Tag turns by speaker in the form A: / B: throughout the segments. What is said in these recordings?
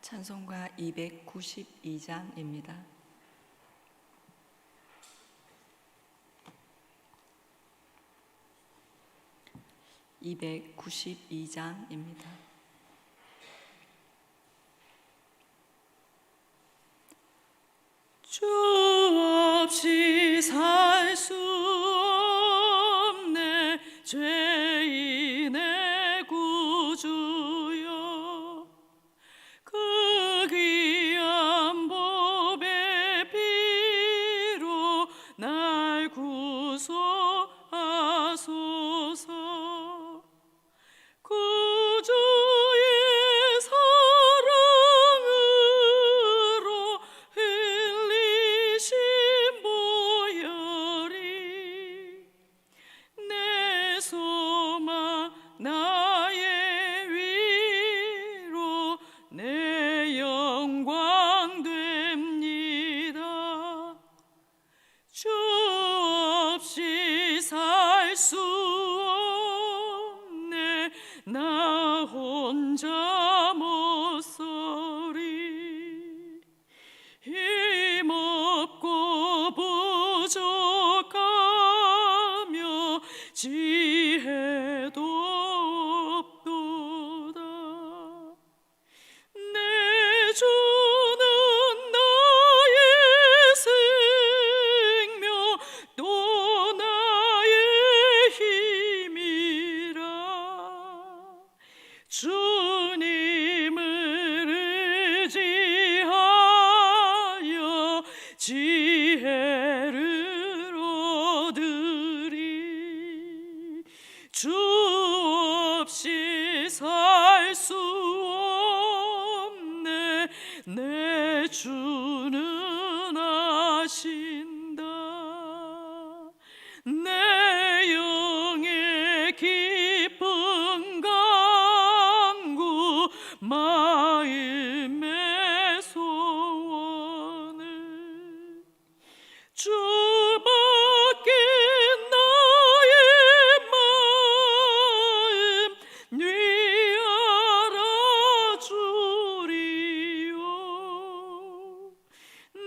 A: 찬송가 292장입니다.
B: 주 없이 살 수 없네 죄인의 구주여, 그 귀한 보배 피로 날 구속하소서. 구주의 사랑으로 흘리신 보혈이 내 소망 나의 위로 내 영광 됩니다. 주 없이 살 수 없네 나 혼자 못 서리. 힘없고 부족하며 지혜도 없도다. 내 주는 나의 생명 또 나의 힘이라. 주님을 의지하여 지혜를 얻으리. 주 없이 살 수 없네 내 주는 아신다. 내 영의 깊은 간구 마음의 소원을 주밖에 나의 마음 네 알아주리요.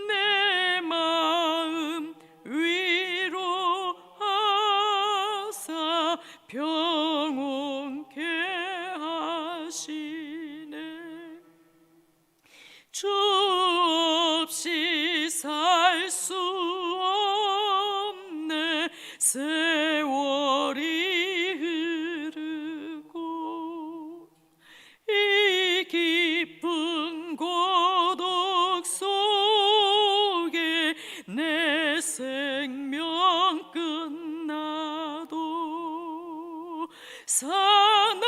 B: 내 마음 위로하사 평온케 하시네. 주 없이 살 수 없네 세월이 흐르고 이 깊은 고독 속에 내 생명 끝나도 사나운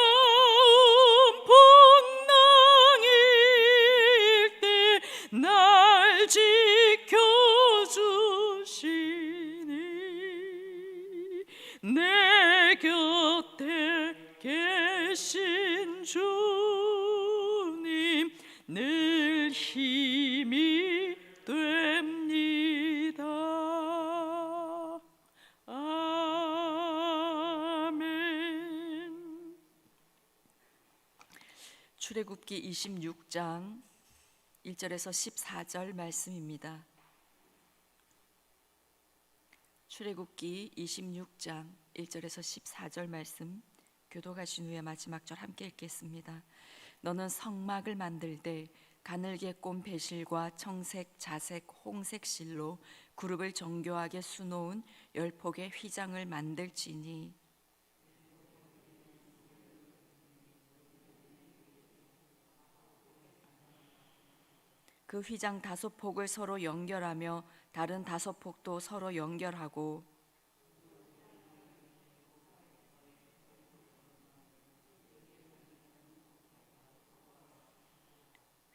B: 풍랑일 때 날 지켜주시니 내 곁에 계신 주님 늘 힘이 됩니다. 아멘.
A: 출애굽기 26장 1절에서 14절 말씀입니다. 출애굽기 26장 1절에서 14절 말씀 교독하신 후에 마지막 절 함께 읽겠습니다. 너는 성막을 만들 때 가늘게 꼰 배실과 청색, 자색, 홍색 실로 그룹을 정교하게 수놓은 10폭의 휘장을 만들지니 그 휘장 5폭을 서로 연결하며 다른 5폭도 서로 연결하고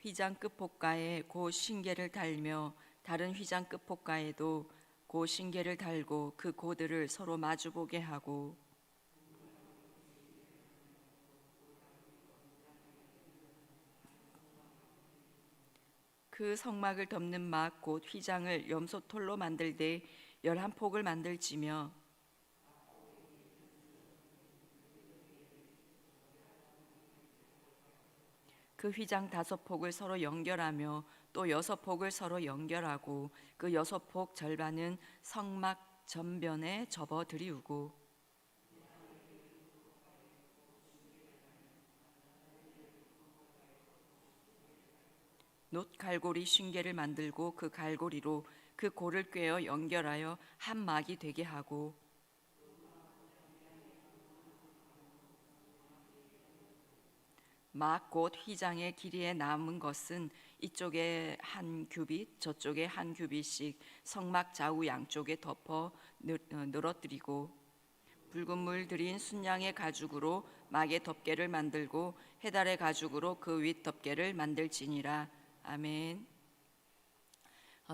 A: 휘장 끝폭가에 그 신계를 달며 다른 휘장 끝폭가에도 그 신계를 달고 그 고들을 서로 마주보게 하고 그 성막을 덮는 막 곧 휘장을 염소털로 만들되 11폭을 만들지며 그 그 휘장 5폭을 서로 연결하며 또 6폭을 서로 연결하고 그 6폭 절반은 성막 전변에 접어 들이우고 놋갈고리 쉰개를 만들고 그 갈고리로 그 골을 꿰어 연결하여 한 막이 되게 하고 막 곧 휘장의 길이에 남은 것은 이쪽에 한 규빗 저쪽에 한 규빗씩 성막 좌우 양쪽에 덮어 늘어뜨리고 붉은 물 들인 순양의 가죽으로 막의 덮개를 만들고 해달의 가죽으로 그 윗 덮개를 만들지니라. 아멘.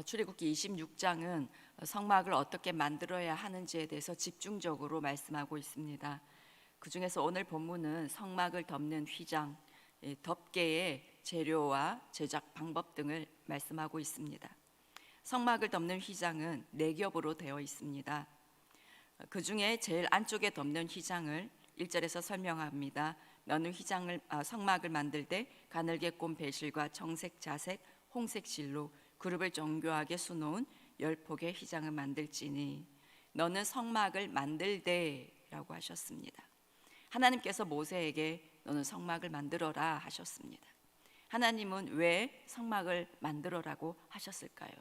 A: 출애굽기 26장은 성막을 어떻게 만들어야 하는지에 대해서 집중적으로 말씀하고 있습니다. 그 중에서 오늘 본문은 성막을 덮는 휘장, 덮개의 재료와 제작 방법 등을 말씀하고 있습니다. 성막을 덮는 휘장은 4겹으로 되어 있습니다. 그 중에 제일 안쪽에 덮는 휘장을 1절에서 설명합니다. 너는 성막을 만들 때 가늘게 꼰 배실과 청색, 자색, 홍색 실로 그룹을 정교하게 수놓은 10폭의 휘장을 만들지니 너는 성막을 만들되라고 하셨습니다. 하나님께서 모세에게 너는 성막을 만들어라 하셨습니다. 하나님은 왜 성막을 만들어라고 하셨을까요?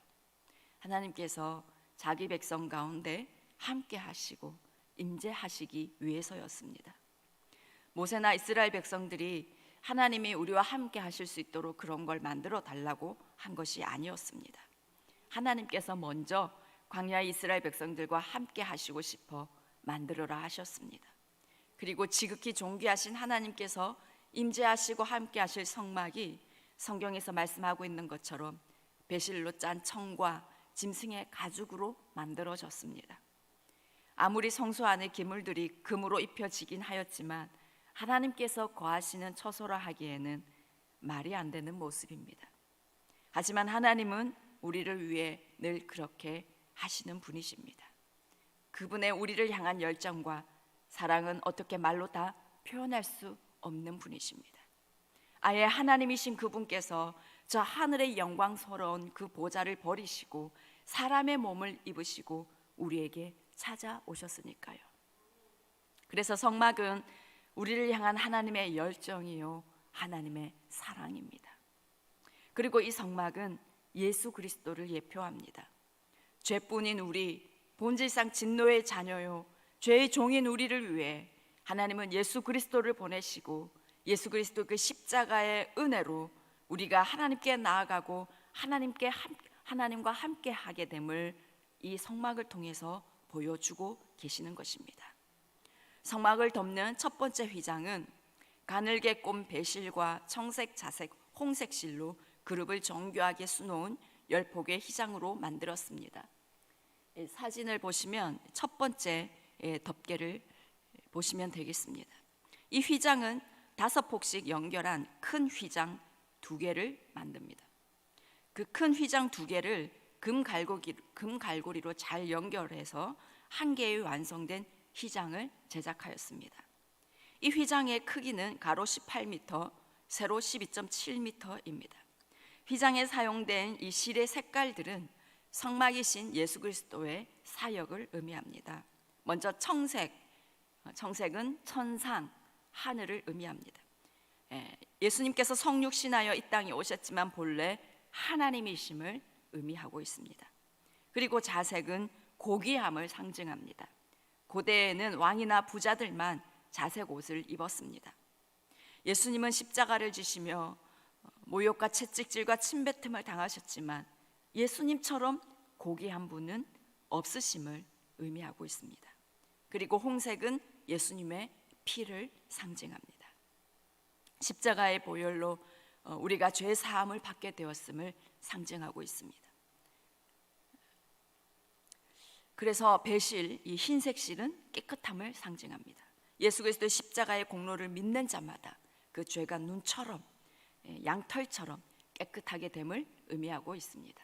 A: 하나님께서 자기 백성 가운데 함께 하시고 임재하시기 위해서였습니다. 모세나 이스라엘 백성들이 하나님이 우리와 함께 하실 수 있도록 그런 걸 만들어 달라고 한 것이 아니었습니다. 하나님께서 먼저 광야의 이스라엘 백성들과 함께 하시고 싶어 만들어라 하셨습니다. 그리고 지극히 존귀하신 하나님께서 임재하시고 함께 하실 성막이 성경에서 말씀하고 있는 것처럼 배실로 짠 청과 짐승의 가죽으로 만들어졌습니다. 아무리 성소 안의 기물들이 금으로 입혀지긴 하였지만 하나님께서 거하시는 처소라 하기에는 말이 안 되는 모습입니다. 하지만 하나님은 우리를 위해 늘 그렇게 하시는 분이십니다. 그분의 우리를 향한 열정과 사랑은 어떻게 말로 다 표현할 수 없는 분이십니다. 아예 하나님이신 그분께서 저 하늘의 영광스러운 그 보좌를 버리시고 사람의 몸을 입으시고 우리에게 찾아오셨으니까요. 그래서 성막은 우리를 향한 하나님의 열정이요 하나님의 사랑입니다. 그리고 이 성막은 예수 그리스도를 예표합니다. 죄뿐인 우리, 본질상 진노의 자녀요 죄의 종인 우리를 위해 하나님은 예수 그리스도를 보내시고 예수 그리스도 그 십자가의 은혜로 우리가 하나님께 나아가고 하나님과 함께 하게 됨을 이 성막을 통해서 보여주고 계시는 것입니다. 성막을 덮는 첫 번째 휘장은 가늘게 꼰 배실과 청색, 자색, 홍색 실로 그룹을 정교하게 수놓은 10폭의 휘장으로 만들었습니다. 사진을 보시면 첫 번째 덮개를 보시면 되겠습니다. 이 휘장은 5폭씩 연결한 큰 휘장 2개를 만듭니다. 그 큰 휘장 2개를 금갈고리로 잘 연결해서 한 개의 완성된 휘장을 제작하였습니다. 이 휘장의 크기는 가로 18m, 세로 12.7m입니다. 휘장에 사용된 이 실의 색깔들은 성막이신 예수 그리스도의 사역을 의미합니다. 먼저 청색은 천상, 하늘을 의미합니다. 예수님께서 성육신하여 이 땅에 오셨지만 본래 하나님이심을 의미하고 있습니다. 그리고 자색은 고귀함을 상징합니다. 고대에는 왕이나 부자들만 자색 옷을 입었습니다. 예수님은 십자가를 지시며 모욕과 채찍질과 침뱉음을 당하셨지만 예수님처럼 고귀한 분은 없으심을 의미하고 있습니다. 그리고 홍색은 예수님의 피를 상징합니다. 십자가의 보혈로 우리가 죄 사함을 받게 되었음을 상징하고 있습니다. 그래서 배실, 이 흰색 실은 깨끗함을 상징합니다. 예수 그리스도의 십자가의 공로를 믿는 자마다 그 죄가 눈처럼 양털처럼 깨끗하게 됨을 의미하고 있습니다.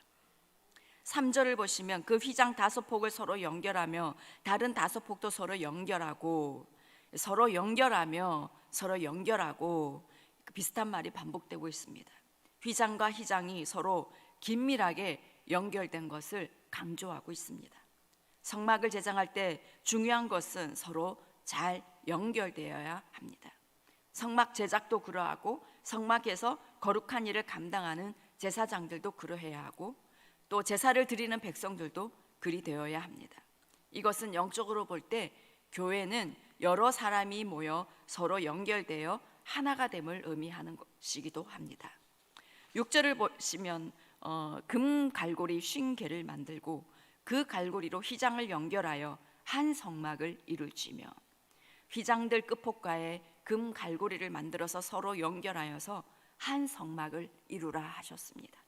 A: 3절을 보시면 그 휘장 5폭을 서로 연결하며 다른 5폭도 서로 연결하고 비슷한 말이 반복되고 있습니다. 휘장과 희장이 서로 긴밀하게 연결된 것을 강조하고 있습니다. 성막을 제장할 때 중요한 것은 서로 잘 연결되어야 합니다. 성막 제작도 그러하고 성막에서 거룩한 일을 감당하는 제사장들도 그러해야 하고 또 제사를 드리는 백성들도 그리 되어야 합니다. 이것은 영적으로 볼 때 교회는 여러 사람이 모여 서로 연결되어 하나가 됨을 의미하는 것이기도 합니다. 6절을 보시면 금 갈고리 50개를 만들고 그 갈고리로 휘장을 연결하여 한 성막을 이룰지며, 휘장들 끝폭가에 금 갈고리를 만들어서 서로 연결하여서 한 성막을 이루라 하셨습니다.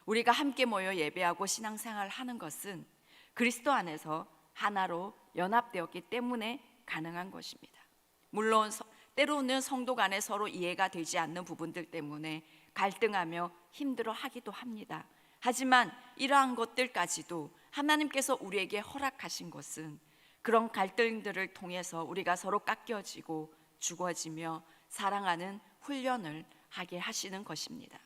A: 우리가 함께 모여 예배하고 신앙생활을 하는 것은 그리스도 안에서 하나로 연합되었기 때문에 가능한 것입니다. 물론 때로는 성도 간에 서로 이해가 되지 않는 부분들 때문에 갈등하며 힘들어하기도 합니다. 하지만 이러한 것들까지도 하나님께서 우리에게 허락하신 것은 그런 갈등들을 통해서 우리가 서로 깎여지고 죽어지며 사랑하는 훈련을 하게 하시는 것입니다.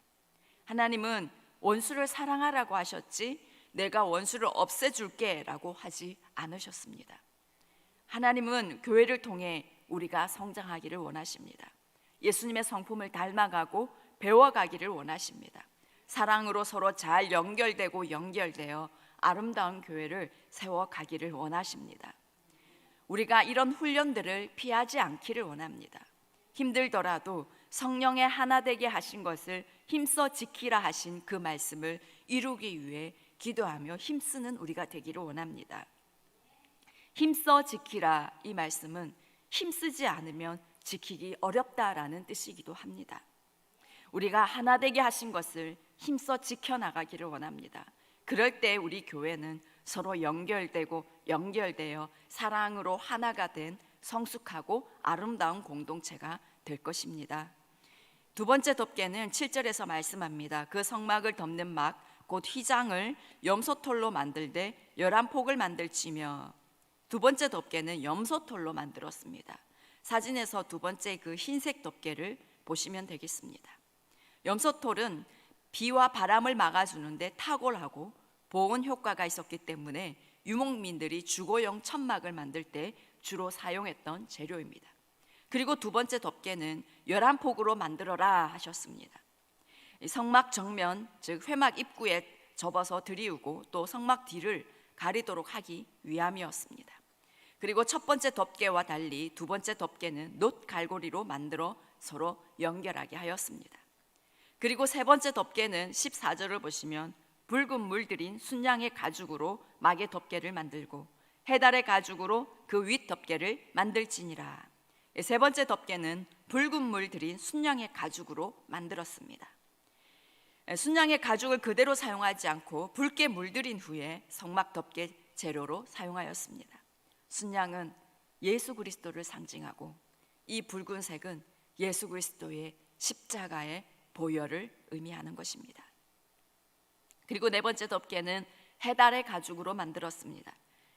A: 하나님은 원수를 사랑하라고 하셨지 내가 원수를 없애줄게 라고 하지 않으셨습니다. 하나님은 교회를 통해 우리가 성장하기를 원하십니다. 예수님의 성품을 닮아가고 배워가기를 원하십니다. 사랑으로 서로 잘 연결되어 아름다운 교회를 세워가기를 원하십니다. 우리가 이런 훈련들을 피하지 않기를 원합니다. 힘들더라도 성령의 하나 되게 하신 것을 힘써 지키라 하신 그 말씀을 이루기 위해 기도하며 힘쓰는 우리가 되기를 원합니다. 힘써 지키라, 이 말씀은 힘쓰지 않으면 지키기 어렵다라는 뜻이기도 합니다. 우리가 하나 되게 하신 것을 힘써 지켜나가기를 원합니다. 그럴 때 우리 교회는 서로 연결되어 사랑으로 하나가 된 성숙하고 아름다운 공동체가 될 것입니다. 두 번째 덮개는 7절에서 말씀합니다. 그 성막을 덮는 막 곧 휘장을 염소털로 만들되 11폭을 만들지며, 두 번째 덮개는 염소털로 만들었습니다. 사진에서 두 번째 그 흰색 덮개를 보시면 되겠습니다. 염소털은 비와 바람을 막아주는데 탁월하고 보온 효과가 있었기 때문에 유목민들이 주거용 천막을 만들 때 주로 사용했던 재료입니다. 그리고 두 번째 덮개는 11폭으로 만들어라 하셨습니다. 성막 정면, 즉 회막 입구에 접어서 들이우고 또 성막 뒤를 가리도록 하기 위함이었습니다. 그리고 첫 번째 덮개와 달리 두 번째 덮개는 놋 갈고리로 만들어 서로 연결하게 하였습니다. 그리고 세 번째 덮개는 14절을 보시면 붉은 물들인 순양의 가죽으로 막의 덮개를 만들고 해달의 가죽으로 그 윗 덮개를 만들지니라. 세 번째 덮개는 붉은 물들인 순양의 가죽으로 만들었습니다. 순양의 가죽을 그대로 사용하지 않고 붉게 물들인 후에 성막 덮개 재료로 사용하였습니다. 순양은 예수 그리스도를 상징하고 이 붉은색은 예수 그리스도의 십자가의 보혈을 의미하는 것입니다. 그리고 네 번째 덮개는 해달의 가죽으로 만들었습니다.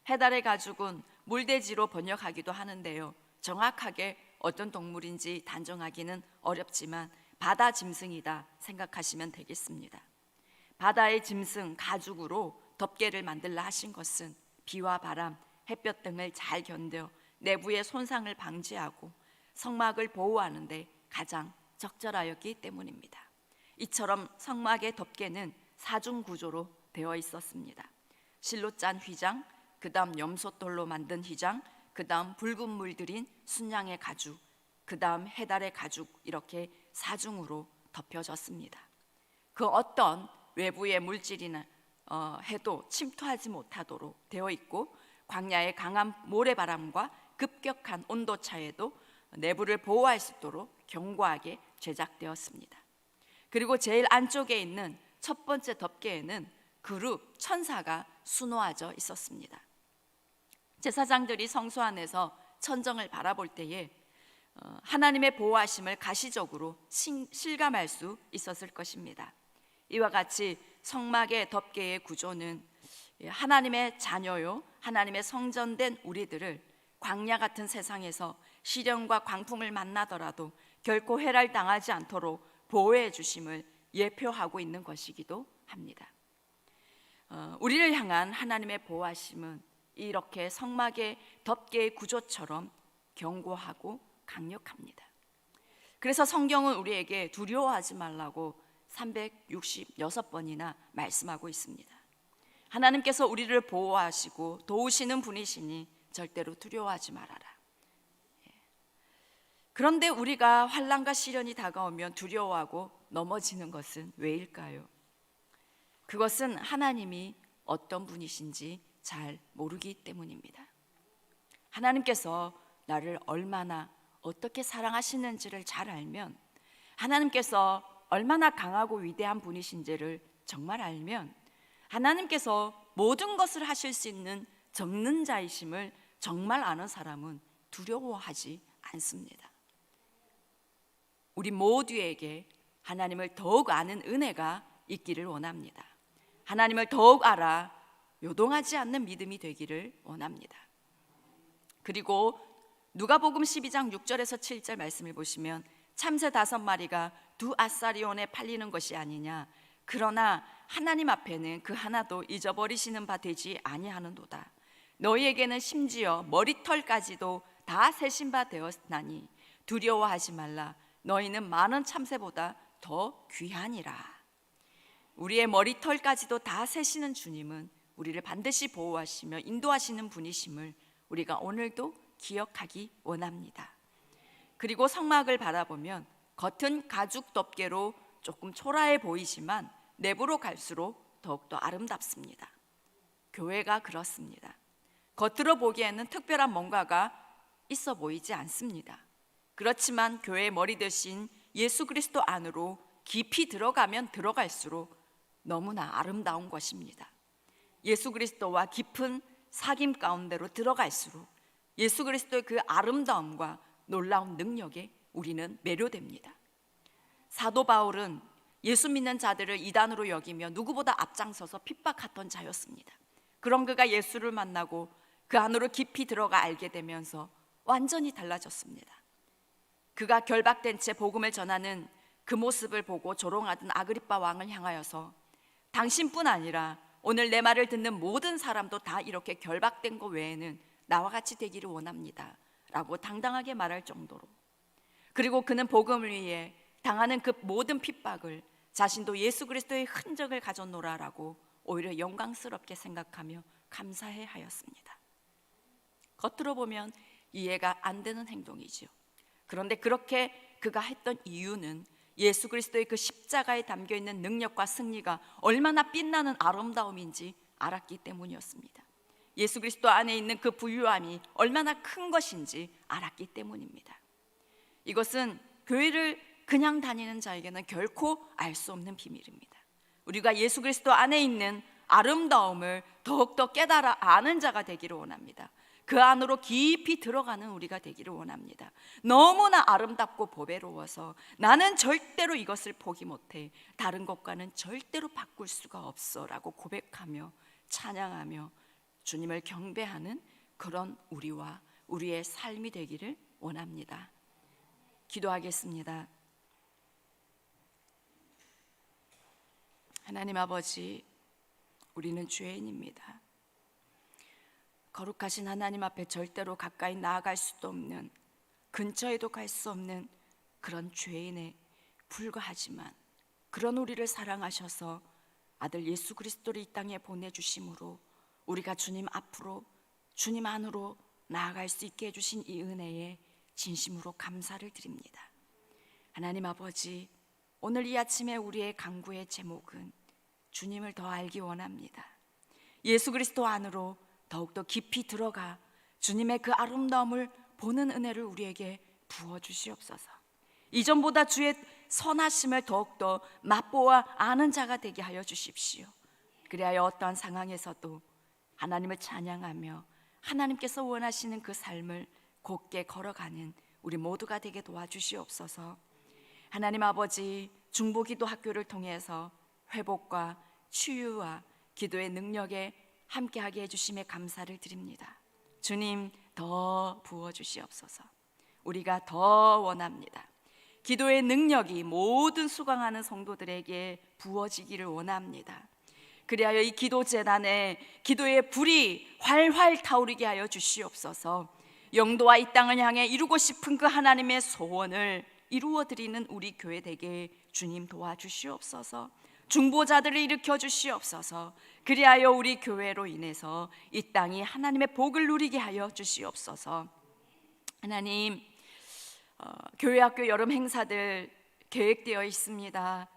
A: 해달의 가죽은 물돼지로 번역하기도 하는데요, 정확하게 어떤 동물인지 단정하기는 어렵지만 바다 짐승이다 생각하시면 되겠습니다. 바다의 짐승 가죽으로 덮개를 만들라 하신 것은 비와 바람, 햇볕 등을 잘 견뎌 내부의 손상을 방지하고 성막을 보호하는 데 가장 적절하였기 때문입니다. 이처럼 성막의 덮개는 사중 구조로 되어 있었습니다. 실로 짠 휘장, 그 다음 염소돌로 만든 휘장, 그 다음 붉은 물들인 순양의 가죽, 그 다음 해달의 가죽, 이렇게 사중으로 덮여졌습니다. 그 어떤 외부의 물질이나 해도 침투하지 못하도록 되어 있고 광야의 강한 모래바람과 급격한 온도차에도 내부를 보호할 수 있도록 견고하게 제작되었습니다. 그리고 제일 안쪽에 있는 첫 번째 덮개에는 그룹 천사가 수놓아져 있었습니다. 제사장들이 성소 안에서 천정을 바라볼 때에 하나님의 보호하심을 가시적으로 실감할 수 있었을 것입니다. 이와 같이 성막의 덮개의 구조는 하나님의 자녀요, 하나님의 성전된 우리들을 광야 같은 세상에서 시련과 광풍을 만나더라도 결코 해랄당하지 않도록 보호해 주심을 예표하고 있는 것이기도 합니다. 우리를 향한 하나님의 보호하심은 이렇게 성막의 덮개의 구조처럼 견고하고 강력합니다. 그래서 성경은 우리에게 두려워하지 말라고 366번이나 말씀하고 있습니다. 하나님께서 우리를 보호하시고 도우시는 분이시니 절대로 두려워하지 말아라. 그런데 우리가 환난과 시련이 다가오면 두려워하고 넘어지는 것은 왜일까요? 그것은 하나님이 어떤 분이신지 잘 모르기 때문입니다. 하나님께서 나를 얼마나 어떻게 사랑하시는지를 잘 알면, 하나님께서 얼마나 강하고 위대한 분이신지를 정말 알면, 하나님께서 모든 것을 하실 수 있는 전능자이심을 정말 아는 사람은 두려워하지 않습니다. 우리 모두에게 하나님을 더욱 아는 은혜가 있기를 원합니다. 하나님을 더욱 알아 요동하지 않는 믿음이 되기를 원합니다. 그리고 누가복음 12장 6절에서 7절 말씀을 보시면 참새 5마리가 2아사리온에 팔리는 것이 아니냐, 그러나 하나님 앞에는 그 하나도 잊어버리시는 바 되지 아니하는도다. 너희에게는 심지어 머리털까지도 다 세신 바 되었나니 두려워하지 말라. 너희는 많은 참새보다 더 귀하니라. 우리의 머리털까지도 다 세시는 주님은 우리를 반드시 보호하시며 인도하시는 분이심을 우리가 오늘도 기억하기 원합니다. 그리고 성막을 바라보면 겉은 가죽 덮개로 조금 초라해 보이지만 내부로 갈수록 더욱더 아름답습니다. 교회가 그렇습니다. 겉으로 보기에는 특별한 뭔가가 있어 보이지 않습니다. 그렇지만 교회의 머리 대신 예수 그리스도 안으로 깊이 들어가면 들어갈수록 너무나 아름다운 것입니다. 예수 그리스도와 깊은 사귐 가운데로 들어갈수록 예수 그리스도의 그 아름다움과 놀라운 능력에 우리는 매료됩니다. 사도 바울은 예수 믿는 자들을 이단으로 여기며 누구보다 앞장서서 핍박하던 자였습니다. 그런 그가 예수를 만나고 그 안으로 깊이 들어가 알게 되면서 완전히 달라졌습니다. 그가 결박된 채 복음을 전하는 그 모습을 보고 조롱하던 아그리빠 왕을 향하여서 당신뿐 아니라 오늘 내 말을 듣는 모든 사람도 다 이렇게 결박된 것 외에는 나와 같이 되기를 원합니다 라고 당당하게 말할 정도로, 그리고 그는 복음을 위해 당하는 그 모든 핍박을 자신도 예수 그리스도의 흔적을 가졌노라라고 오히려 영광스럽게 생각하며 감사해 하였습니다. 겉으로 보면 이해가 안 되는 행동이지요. 그런데 그렇게 그가 했던 이유는 예수 그리스도의 그 십자가에 담겨있는 능력과 승리가 얼마나 빛나는 아름다움인지 알았기 때문이었습니다. 예수 그리스도 안에 있는 그 부유함이 얼마나 큰 것인지 알았기 때문입니다. 이것은 교회를 그냥 다니는 자에게는 결코 알 수 없는 비밀입니다. 우리가 예수 그리스도 안에 있는 아름다움을 더욱더 깨달아 아는 자가 되기를 원합니다. 그 안으로 깊이 들어가는 우리가 되기를 원합니다. 너무나 아름답고 보배로워서 나는 절대로 이것을 포기 못해, 다른 것과는 절대로 바꿀 수가 없어 라고 고백하며 찬양하며 주님을 경배하는 그런 우리와 우리의 삶이 되기를 원합니다. 기도하겠습니다. 하나님 아버지, 우리는 죄인입니다. 거룩하신 하나님 앞에 절대로 가까이 나아갈 수도 없는, 근처에도 갈 수 없는 그런 죄인에 불과하지만 그런 우리를 사랑하셔서 아들 예수 그리스도를 이 땅에 보내주심으로 우리가 주님 앞으로, 주님 안으로 나아갈 수 있게 해주신 이 은혜에 진심으로 감사를 드립니다. 하나님 아버지, 오늘 이 아침에 우리의 간구의 제목은 주님을 더 알기 원합니다. 예수 그리스도 안으로 더욱더 깊이 들어가 주님의 그 아름다움을 보는 은혜를 우리에게 부어주시옵소서. 이전보다 주의 선하심을 더욱더 맛보아 아는 자가 되게 하여 주십시오. 그리하여 어떠한 상황에서도 하나님을 찬양하며 하나님께서 원하시는 그 삶을 곧게 걸어가는 우리 모두가 되게 도와주시옵소서. 하나님 아버지, 중보기도 학교를 통해서 회복과 치유와 기도의 능력에 함께하게 해주심에 감사를 드립니다. 주님, 더 부어주시옵소서. 우리가 더 원합니다. 기도의 능력이 모든 수강하는 성도들에게 부어지기를 원합니다. 그리하여 이 기도 재단에 기도의 불이 활활 타오르게 하여 주시옵소서. 영도와 이 땅을 향해 이루고 싶은 그 하나님의 소원을 이루어드리는 우리 교회 되게 주님 도와주시옵소서. 중보자들을 일으켜 주시옵소서. 그리하여 우리 교회로 인해서 이 땅이 하나님의 복을 누리게 하여 주시옵소서. 하나님, 교회학교 여름 행사들 계획되어 있습니다.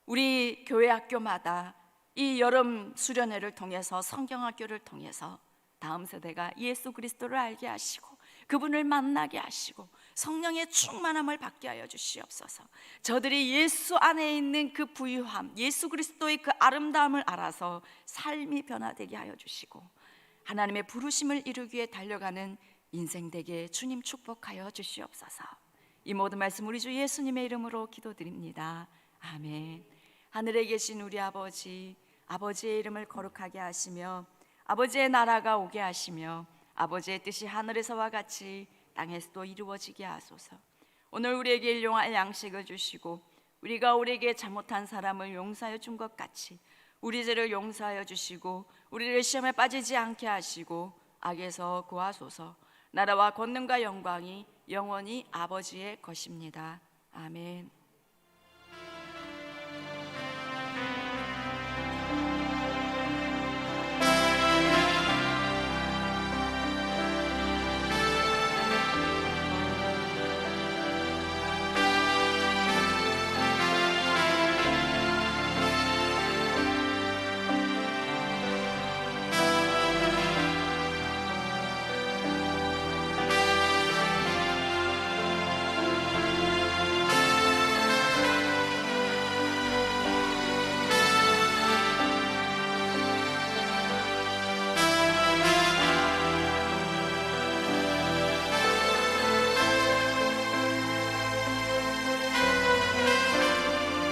A: 우리 교회학교마다 이 여름 수련회를 통해서, 성경학교를 통해서 다음 세대가 예수 그리스도를 알게 하시고 그분을 만나게 하시고 성령의 충만함을 받게 하여 주시옵소서. 저들이 예수 안에 있는 그 부유함, 예수 그리스도의 그 아름다움을 알아서 삶이 변화되게 하여 주시고 하나님의 부르심을 이루기 위해 달려가는 인생 되게 주님 축복하여 주시옵소서. 이 모든 말씀 우리 주 예수님의 이름으로 기도드립니다. 아멘. 하늘에 계신 우리 아버지, 아버지의 이름을 거룩하게 하시며 아버지의 나라가 오게 하시며 아버지의 뜻이 하늘에서와 같이 땅에서도 이루어지게 하소서. 오늘 우리에게 일용할 양식을 주시고 우리가 우리에게 잘못한 사람을 용서하여 준 것 같이 우리 죄를 용서하여 주시고 우리를 시험에 빠지지 않게 하시고 악에서 구하소서. 나라와 권능과 영광이 영원히 아버지의 것입니다. 아멘.